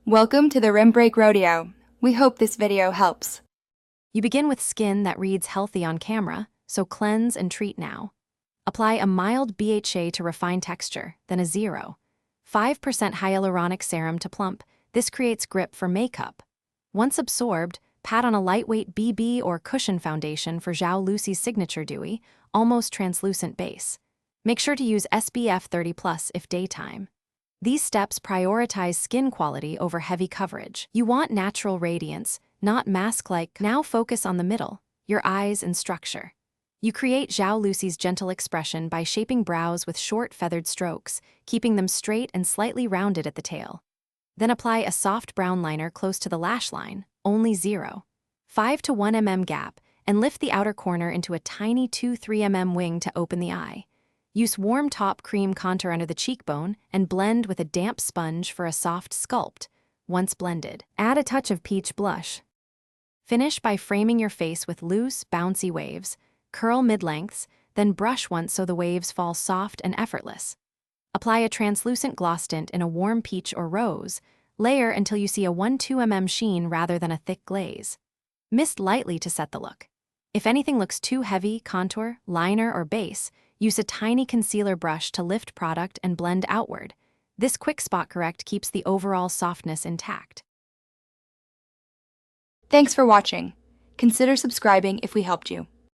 Welcome to the Rim Break Rodeo. We hope this video helps. You begin with skin that reads healthy on camera, so cleanse and treat now. Apply a mild BHA to refine texture, then a 0.5% hyaluronic serum to plump. This creates grip for makeup. Once absorbed, pat on a lightweight BB or cushion foundation for Zhao Lusi's signature dewy, almost translucent base. Make sure to use SPF 30+ if daytime. These steps prioritize skin quality over heavy coverage. You want natural radiance, not mask-like. Now focus on the middle, your eyes and structure. You create Zhao Lusi's gentle expression by shaping brows with short feathered strokes, keeping them straight and slightly rounded at the tail. Then apply a soft brown liner close to the lash line, only 0.5 to 1 mm gap, and lift the outer corner into a tiny 2-3 mm wing to open the eye. Use warm top cream contour under the cheekbone and blend with a damp sponge for a soft sculpt. Once blended, add a touch of peach blush. Finish by framing your face with loose, bouncy waves. Curl mid-lengths, then brush once so the waves fall soft and effortless. Apply a translucent gloss tint in a warm peach or rose. Layer until you see a 1-2 mm sheen rather than a thick glaze. Mist lightly to set the look. If anything looks too heavy, contour, liner, or base, use a tiny concealer brush to lift product and blend outward. This quick spot correct keeps the overall softness intact. Thanks for watching. Consider subscribing if we helped you.